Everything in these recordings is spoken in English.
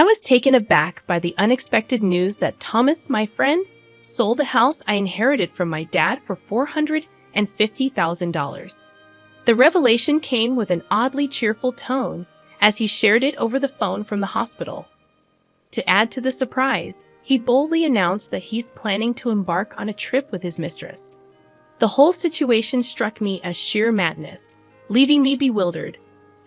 I was taken aback by the unexpected news that Thomas, my friend, sold the house I inherited from my dad for $450,000. The revelation came with an oddly cheerful tone as he shared it over the phone from the hospital. To add to the surprise, he boldly announced that he's planning to embark on a trip with his mistress. The whole situation struck me as sheer madness, leaving me bewildered.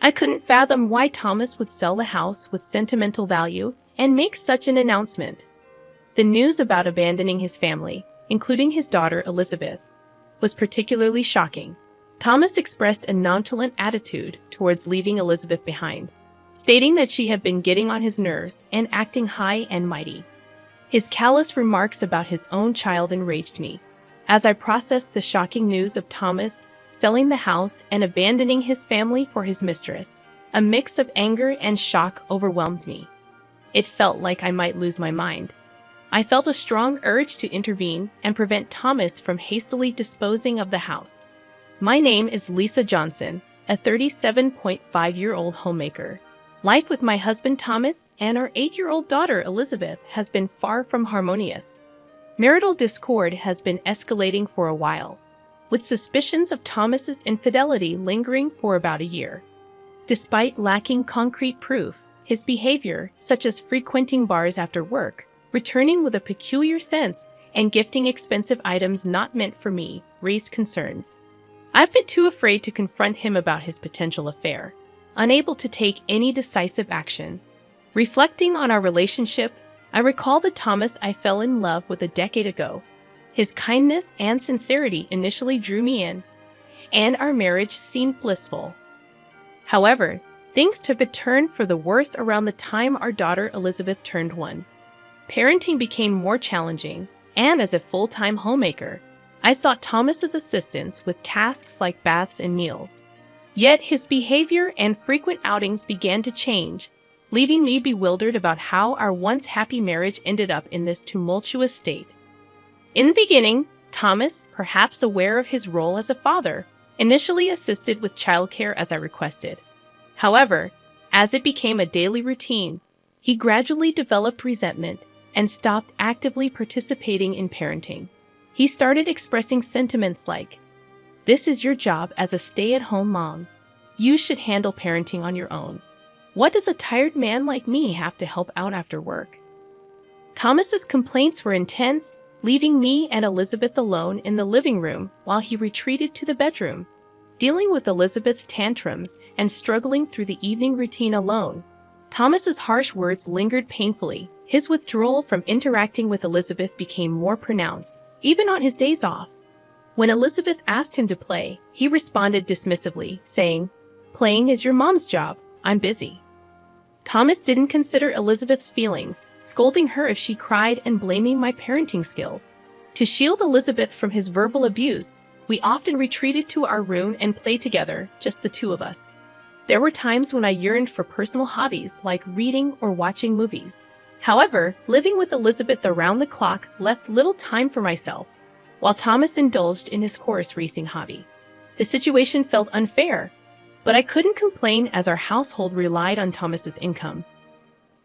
I couldn't fathom why Thomas would sell the house with sentimental value and make such an announcement. The news about abandoning his family, including his daughter Elizabeth, was particularly shocking. Thomas expressed a nonchalant attitude towards leaving Elizabeth behind, stating that she had been getting on his nerves and acting high and mighty. His callous remarks about his own child enraged me. As I processed the shocking news of Thomas selling the house and abandoning his family for his mistress, a mix of anger and shock overwhelmed me. It felt like I might lose my mind. I felt a strong urge to intervene and prevent Thomas from hastily disposing of the house. My name is Lisa Johnson, a 37.5-year-old homemaker. Life with my husband Thomas and our 8-year-old daughter Elizabeth has been far from harmonious. Marital discord has been escalating for a while, with suspicions of Thomas's infidelity lingering for about a year. Despite lacking concrete proof, his behavior, such as frequenting bars after work, returning with a peculiar sense, and gifting expensive items not meant for me, raised concerns. I've been too afraid to confront him about his potential affair, unable to take any decisive action. Reflecting on our relationship, I recall the Thomas I fell in love with a decade ago. His kindness and sincerity initially drew me in, and our marriage seemed blissful. However, things took a turn for the worse around the time our daughter Elizabeth turned 1. Parenting became more challenging, and as a full-time homemaker, I sought Thomas's assistance with tasks like baths and meals. Yet his behavior and frequent outings began to change, leaving me bewildered about how our once happy marriage ended up in this tumultuous state. In the beginning, Thomas, perhaps aware of his role as a father, initially assisted with childcare as I requested. However, as it became a daily routine, he gradually developed resentment and stopped actively participating in parenting. He started expressing sentiments like, "This is your job as a stay-at-home mom. You should handle parenting on your own. What does a tired man like me have to help out after work?" Thomas's complaints were intense, leaving me and Elizabeth alone in the living room while he retreated to the bedroom. Dealing with Elizabeth's tantrums and struggling through the evening routine alone, Thomas's harsh words lingered painfully. His withdrawal from interacting with Elizabeth became more pronounced, even on his days off. When Elizabeth asked him to play, he responded dismissively, saying, "Playing is your mom's job. I'm busy." Thomas didn't consider Elizabeth's feelings, scolding her if she cried and blaming my parenting skills. To shield Elizabeth from his verbal abuse, we often retreated to our room and played together, just the two of us. There were times when I yearned for personal hobbies like reading or watching movies. However, living with Elizabeth around the clock left little time for myself, while Thomas indulged in his horse racing hobby. The situation felt unfair, but I couldn't complain as our household relied on Thomas's income.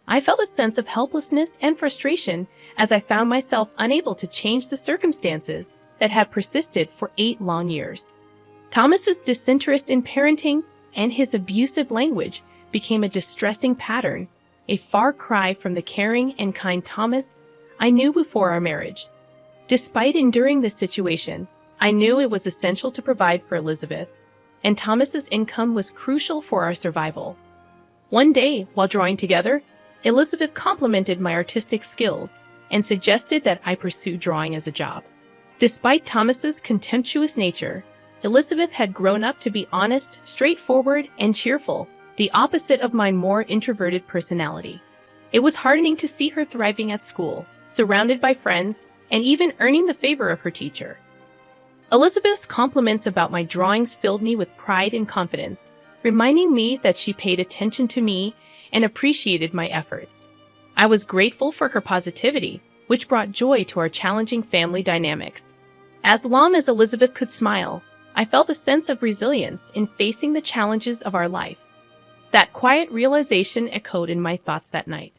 I felt a sense of helplessness and frustration as I found myself unable to change the circumstances that had persisted for 8 long years. Thomas's disinterest in parenting and his abusive language became a distressing pattern, a far cry from the caring and kind Thomas I knew before our marriage. Despite enduring this situation, I knew it was essential to provide for Elizabeth, and Thomas's income was crucial for our survival. One day, while drawing together, Elizabeth complimented my artistic skills and suggested that I pursue drawing as a job. Despite Thomas's contemptuous nature, Elizabeth had grown up to be honest, straightforward, and cheerful, the opposite of my more introverted personality. It was heartening to see her thriving at school, surrounded by friends, and even earning the favor of her teacher. Elizabeth's compliments about my drawings filled me with pride and confidence, reminding me that she paid attention to me and appreciated my efforts. I was grateful for her positivity, which brought joy to our challenging family dynamics. As long as Elizabeth could smile, I felt a sense of resilience in facing the challenges of our life. That quiet realization echoed in my thoughts that night.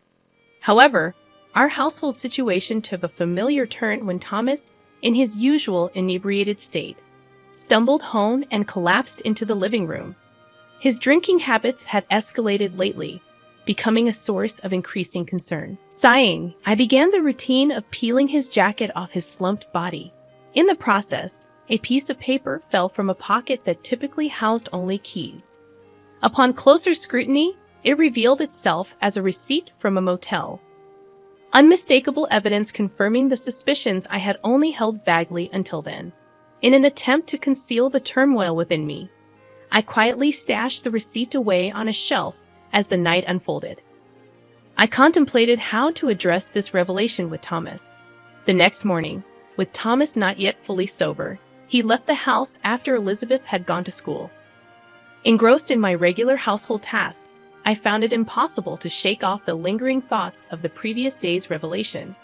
However, our household situation took a familiar turn when Thomas, in his usual inebriated state, stumbled home and collapsed into the living room. His drinking habits had escalated lately, becoming a source of increasing concern. Sighing, I began the routine of peeling his jacket off his slumped body. In the process, a piece of paper fell from a pocket that typically housed only keys. Upon closer scrutiny, it revealed itself as a receipt from a motel. Unmistakable evidence confirming the suspicions I had only held vaguely until then. In an attempt to conceal the turmoil within me, I quietly stashed the receipt away on a shelf as the night unfolded. I contemplated how to address this revelation with Thomas. The next morning, with Thomas not yet fully sober, he left the house after Elizabeth had gone to school. Engrossed in my regular household tasks, I found it impossible to shake off the lingering thoughts of the previous day's revelation.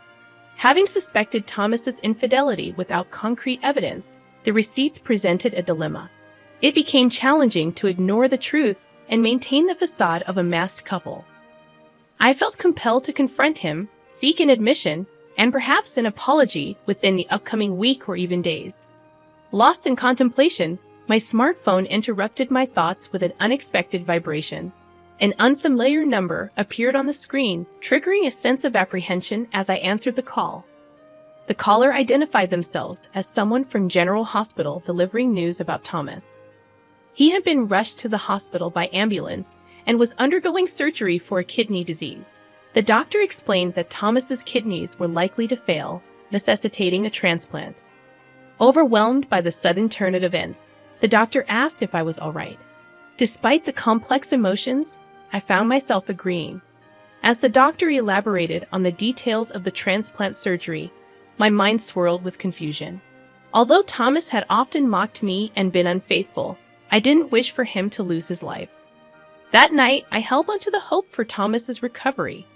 Having suspected Thomas's infidelity without concrete evidence, the receipt presented a dilemma. It became challenging to ignore the truth and maintain the facade of a masked couple. I felt compelled to confront him, seek an admission, and perhaps an apology within the upcoming week or even days. Lost in contemplation, my smartphone interrupted my thoughts with an unexpected vibration. An unfamiliar number appeared on the screen, triggering a sense of apprehension as I answered the call. The caller identified themselves as someone from General Hospital delivering news about Thomas. He had been rushed to the hospital by ambulance and was undergoing surgery for a kidney disease. The doctor explained that Thomas's kidneys were likely to fail, necessitating a transplant. Overwhelmed by the sudden turn of events, the doctor asked if I was all right. Despite the complex emotions, I found myself agreeing. As the doctor elaborated on the details of the transplant surgery, my mind swirled with confusion. Although Thomas had often mocked me and been unfaithful, I didn't wish for him to lose his life. That night, I held on to the hope for Thomas's recovery.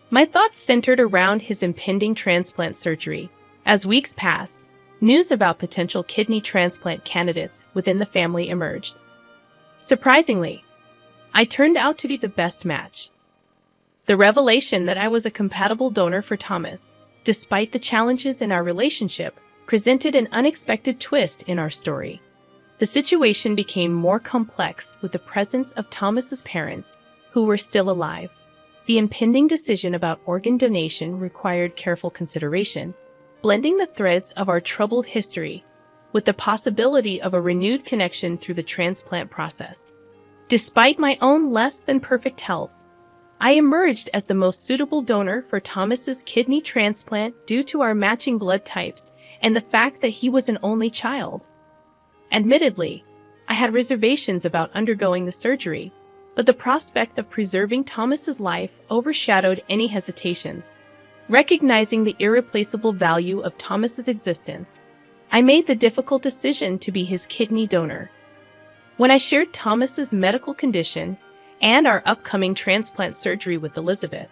My thoughts centered around his impending transplant surgery. As weeks passed, news about potential kidney transplant candidates within the family emerged. Surprisingly, I turned out to be the best match. The revelation that I was a compatible donor for Thomas, despite the challenges in our relationship, presented an unexpected twist in our story. The situation became more complex with the presence of Thomas's parents, who were still alive. The impending decision about organ donation required careful consideration, blending the threads of our troubled history with the possibility of a renewed connection through the transplant process. Despite my own less than perfect health, I emerged as the most suitable donor for Thomas's kidney transplant due to our matching blood types and the fact that he was an only child. Admittedly, I had reservations about undergoing the surgery, but the prospect of preserving Thomas's life overshadowed any hesitations. Recognizing the irreplaceable value of Thomas's existence, I made the difficult decision to be his kidney donor. When I shared Thomas's medical condition and our upcoming transplant surgery with Elizabeth,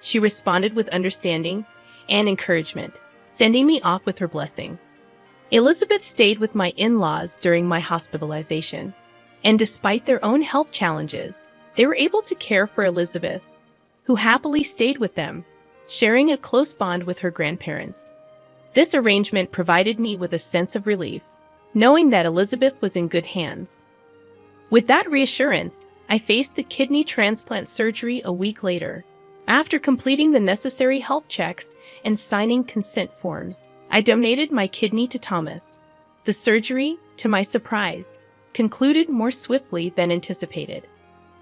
she responded with understanding and encouragement, sending me off with her blessing. Elizabeth stayed with my in-laws during my hospitalization, and despite their own health challenges, they were able to care for Elizabeth, who happily stayed with them, sharing a close bond with her grandparents. This arrangement provided me with a sense of relief, knowing that Elizabeth was in good hands. With that reassurance, I faced the kidney transplant surgery a week later. After completing the necessary health checks and signing consent forms, I donated my kidney to Thomas. The surgery, to my surprise, concluded more swiftly than anticipated.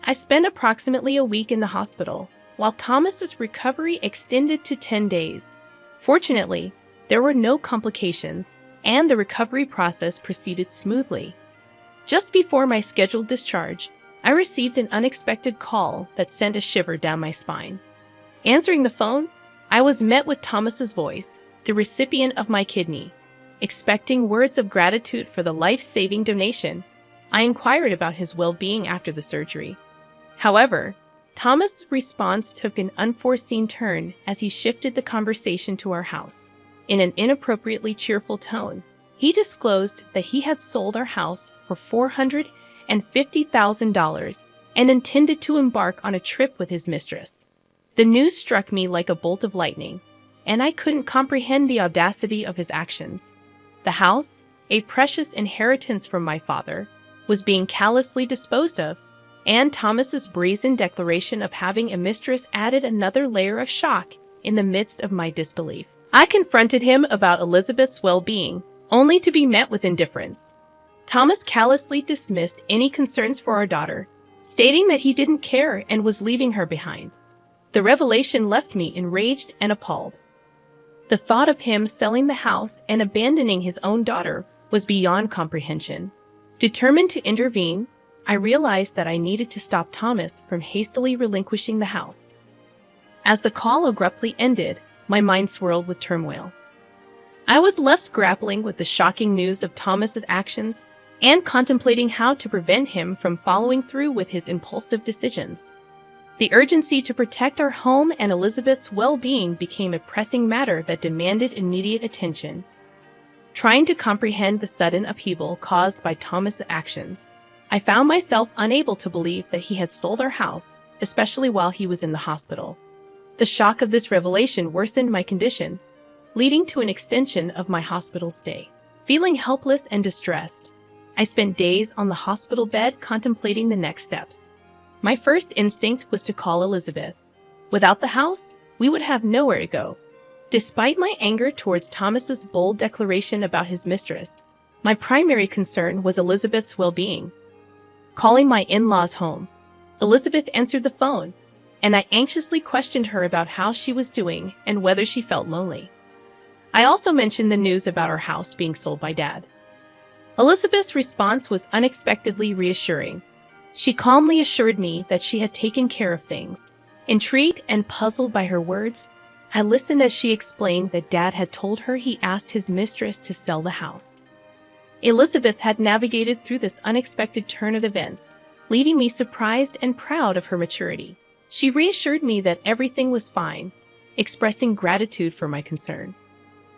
I spent approximately a week in the hospital, while Thomas's recovery extended to 10 days. Fortunately, there were no complications, and the recovery process proceeded smoothly. Just before my scheduled discharge, I received an unexpected call that sent a shiver down my spine. Answering the phone, I was met with Thomas's voice, the recipient of my kidney. Expecting words of gratitude for the life-saving donation, I inquired about his well-being after the surgery. However, Thomas' response took an unforeseen turn as he shifted the conversation to our house. In an inappropriately cheerful tone, he disclosed that he had sold our house for $450,000 and intended to embark on a trip with his mistress. The news struck me like a bolt of lightning, and I couldn't comprehend the audacity of his actions. The house, a precious inheritance from my father, was being callously disposed of, and Thomas's brazen declaration of having a mistress added another layer of shock in the midst of my disbelief. I confronted him about Elizabeth's well-being, only to be met with indifference. Thomas callously dismissed any concerns for our daughter, stating that he didn't care and was leaving her behind. The revelation left me enraged and appalled. The thought of him selling the house and abandoning his own daughter was beyond comprehension. Determined to intervene, I realized that I needed to stop Thomas from hastily relinquishing the house. As the call abruptly ended, my mind swirled with turmoil. I was left grappling with the shocking news of Thomas's actions and contemplating how to prevent him from following through with his impulsive decisions. The urgency to protect our home and Elizabeth's well-being became a pressing matter that demanded immediate attention. Trying to comprehend the sudden upheaval caused by Thomas's actions, I found myself unable to believe that he had sold our house, especially while he was in the hospital. The shock of this revelation worsened my condition, leading to an extension of my hospital stay. Feeling helpless and distressed, I spent days on the hospital bed contemplating the next steps. My first instinct was to call Elizabeth. Without the house, we would have nowhere to go. Despite my anger towards Thomas's bold declaration about his mistress, my primary concern was Elizabeth's well-being. Calling my in-laws home, Elizabeth answered the phone, and I anxiously questioned her about how she was doing and whether she felt lonely. I also mentioned the news about our house being sold by Dad. Elizabeth's response was unexpectedly reassuring. She calmly assured me that she had taken care of things. Intrigued and puzzled by her words, I listened as she explained that Dad had told her he asked his mistress to sell the house. Elizabeth had navigated through this unexpected turn of events, leaving me surprised and proud of her maturity. She reassured me that everything was fine, expressing gratitude for my concern.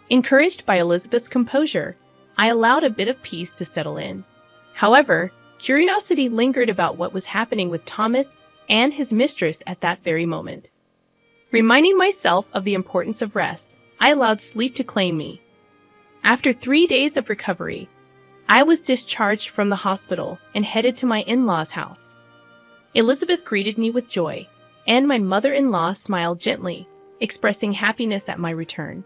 Encouraged by Elizabeth's composure, I allowed a bit of peace to settle in. However, curiosity lingered about what was happening with Thomas and his mistress at that very moment. Reminding myself of the importance of rest, I allowed sleep to claim me. After 3 days of recovery, I was discharged from the hospital and headed to my in-laws' house. Elizabeth greeted me with joy, and my mother-in-law smiled gently, expressing happiness at my return.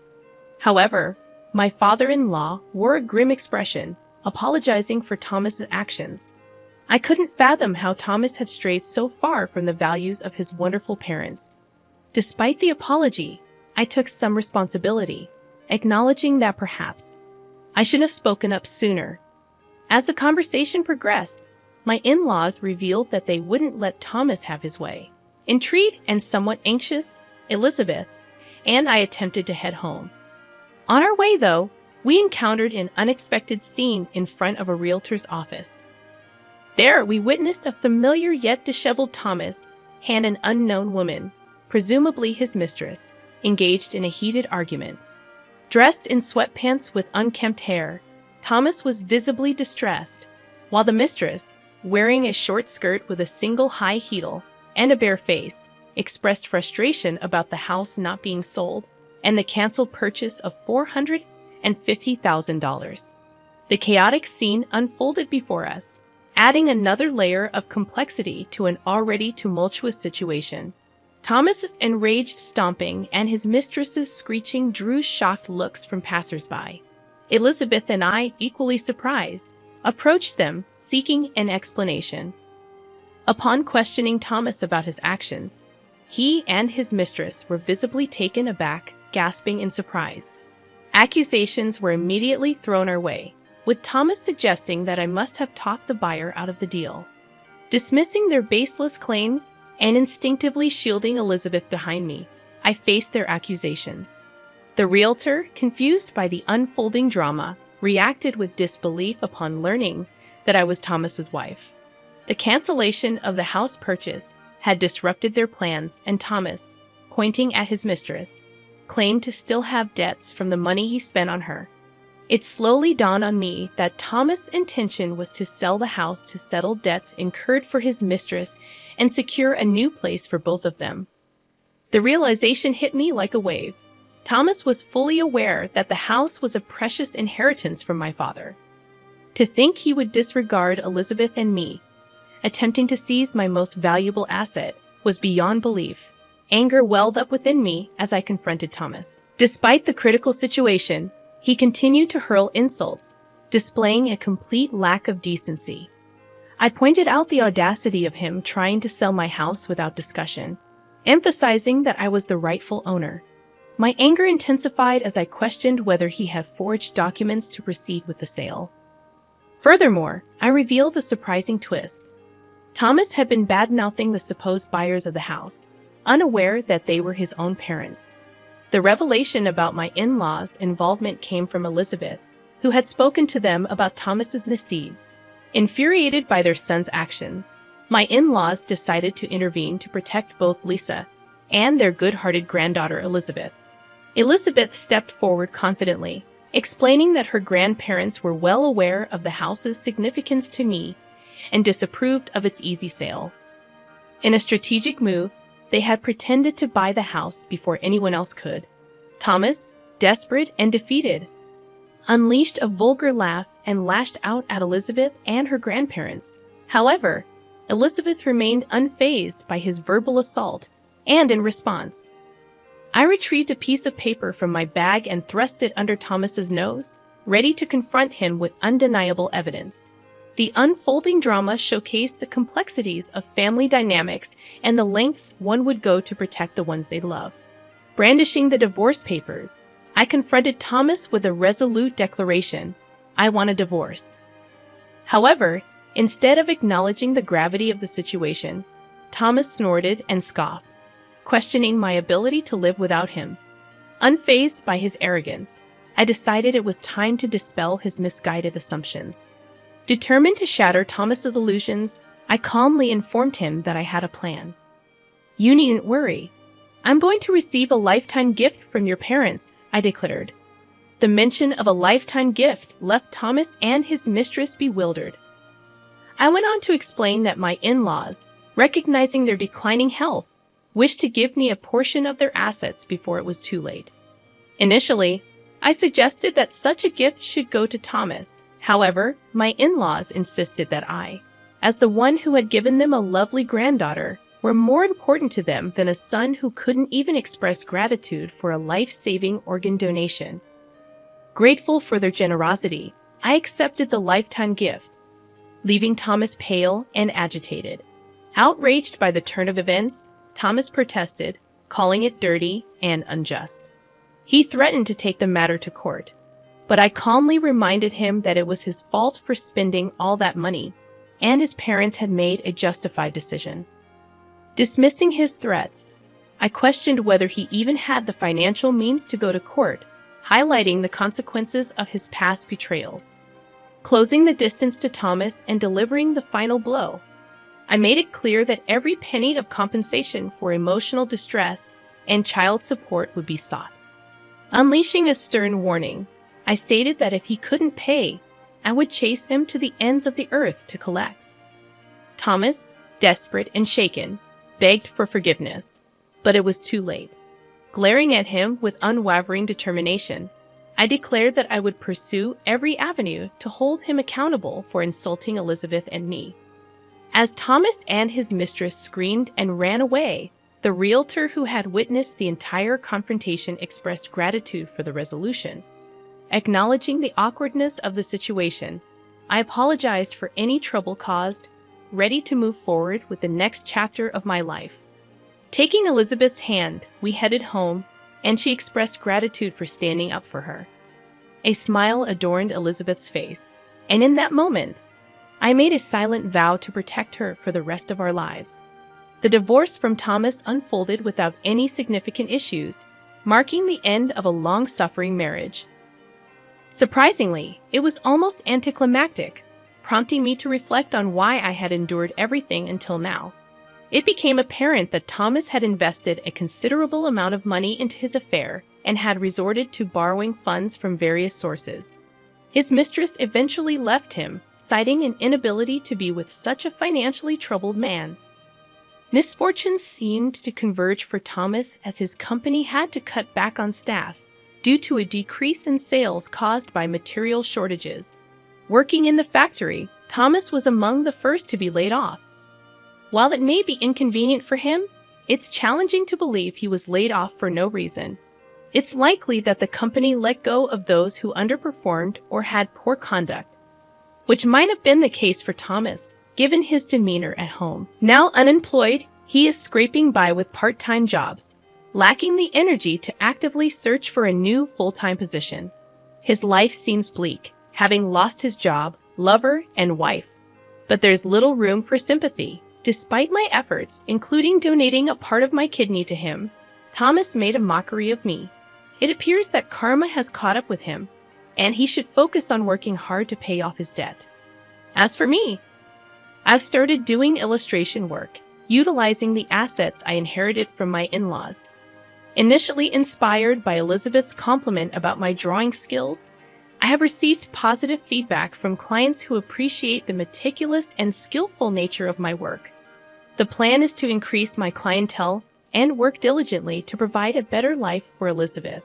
However, my father-in-law wore a grim expression, apologizing for Thomas's actions. I couldn't fathom how Thomas had strayed so far from the values of his wonderful parents. Despite the apology, I took some responsibility, acknowledging that perhaps I should have spoken up sooner. As the conversation progressed, my in-laws revealed that they wouldn't let Thomas have his way. Intrigued and somewhat anxious, Elizabeth and I attempted to head home. On our way, though, we encountered an unexpected scene in front of a realtor's office. There, we witnessed a familiar yet disheveled Thomas and an unknown woman, presumably his mistress, engaged in a heated argument. Dressed in sweatpants with unkempt hair, Thomas was visibly distressed, while the mistress, wearing a short skirt with a single high heel and a bare face, expressed frustration about the house not being sold and the canceled purchase of $450,000. The chaotic scene unfolded before us, adding another layer of complexity to an already tumultuous situation. Thomas's enraged stomping and his mistress's screeching drew shocked looks from passersby. Elizabeth and I, equally surprised, approached them, seeking an explanation. Upon questioning Thomas about his actions, he and his mistress were visibly taken aback, gasping in surprise. Accusations were immediately thrown our way, with Thomas suggesting that I must have talked the buyer out of the deal. Dismissing their baseless claims and instinctively shielding Elizabeth behind me, I faced their accusations. The realtor, confused by the unfolding drama, reacted with disbelief upon learning that I was Thomas's wife. The cancellation of the house purchase had disrupted their plans, and Thomas, pointing at his mistress, claimed to still have debts from the money he spent on her. It slowly dawned on me that Thomas' intention was to sell the house to settle debts incurred for his mistress and secure a new place for both of them. The realization hit me like a wave. Thomas was fully aware that the house was a precious inheritance from my father. To think he would disregard Elizabeth and me, attempting to seize my most valuable asset, was beyond belief. Anger welled up within me as I confronted Thomas. Despite the critical situation, he continued to hurl insults, displaying a complete lack of decency. I pointed out the audacity of him trying to sell my house without discussion, emphasizing that I was the rightful owner. My anger intensified as I questioned whether he had forged documents to proceed with the sale. Furthermore, I revealed the surprising twist. Thomas had been bad-mouthing the supposed buyers of the house, unaware that they were his own parents. The revelation about my in-laws' involvement came from Elizabeth, who had spoken to them about Thomas's misdeeds. Infuriated by their son's actions, my in-laws decided to intervene to protect both Lisa and their good-hearted granddaughter Elizabeth. Elizabeth stepped forward confidently, explaining that her grandparents were well aware of the house's significance to me and disapproved of its easy sale. In a strategic move, they had pretended to buy the house before anyone else could. Thomas, desperate and defeated, unleashed a vulgar laugh and lashed out at Elizabeth and her grandparents. However, Elizabeth remained unfazed by his verbal assault, and in response, I retrieved a piece of paper from my bag and thrust it under Thomas's nose, ready to confront him with undeniable evidence. The unfolding drama showcased the complexities of family dynamics and the lengths one would go to protect the ones they love. Brandishing the divorce papers, I confronted Thomas with a resolute declaration: I want a divorce. However, instead of acknowledging the gravity of the situation, Thomas snorted and scoffed, questioning my ability to live without him. Unfazed by his arrogance, I decided it was time to dispel his misguided assumptions. Determined to shatter Thomas's illusions, I calmly informed him that I had a plan. You needn't worry. I'm going to receive a lifetime gift from your parents, I declared. The mention of a lifetime gift left Thomas and his mistress bewildered. I went on to explain that my in-laws, recognizing their declining health, wished to give me a portion of their assets before it was too late. Initially, I suggested that such a gift should go to Thomas. However, my in-laws insisted that I, as the one who had given them a lovely granddaughter, were more important to them than a son who couldn't even express gratitude for a life-saving organ donation. Grateful for their generosity, I accepted the lifetime gift, leaving Thomas pale and agitated. Outraged by the turn of events, Thomas protested, calling it dirty and unjust. He threatened to take the matter to court, but I calmly reminded him that it was his fault for spending all that money, and his parents had made a justified decision. Dismissing his threats, I questioned whether he even had the financial means to go to court, highlighting the consequences of his past betrayals. Closing the distance to Thomas and delivering the final blow, I made it clear that every penny of compensation for emotional distress and child support would be sought. Unleashing a stern warning, I stated that if he couldn't pay, I would chase him to the ends of the earth to collect. Thomas, desperate and shaken, begged for forgiveness, but it was too late. Glaring at him with unwavering determination, I declared that I would pursue every avenue to hold him accountable for insulting Elizabeth and me. As Thomas and his mistress screamed and ran away, the realtor who had witnessed the entire confrontation expressed gratitude for the resolution. Acknowledging the awkwardness of the situation, I apologized for any trouble caused, ready to move forward with the next chapter of my life. Taking Elizabeth's hand, we headed home, and she expressed gratitude for standing up for her. A smile adorned Elizabeth's face, and in that moment, I made a silent vow to protect her for the rest of our lives. The divorce from Thomas unfolded without any significant issues, marking the end of a long-suffering marriage. Surprisingly, it was almost anticlimactic, prompting me to reflect on why I had endured everything until now. It became apparent that Thomas had invested a considerable amount of money into his affair and had resorted to borrowing funds from various sources. His mistress eventually left him, citing an inability to be with such a financially troubled man. Misfortunes seemed to converge for Thomas as his company had to cut back on staff due to a decrease in sales caused by material shortages. Working in the factory, Thomas was among the first to be laid off. While it may be inconvenient for him, it's challenging to believe he was laid off for no reason. It's likely that the company let go of those who underperformed or had poor conduct, which might have been the case for Thomas, given his demeanor at home. Now unemployed, he is scraping by with part-time jobs, lacking the energy to actively search for a new full-time position. His life seems bleak, having lost his job, lover, and wife. But there's little room for sympathy. Despite my efforts, including donating a part of my kidney to him, Thomas made a mockery of me. It appears that karma has caught up with him, and he should focus on working hard to pay off his debt. As for me, I've started doing illustration work, utilizing the assets I inherited from my in-laws. Initially inspired by Elizabeth's compliment about my drawing skills, I have received positive feedback from clients who appreciate the meticulous and skillful nature of my work. The plan is to increase my clientele and work diligently to provide a better life for Elizabeth.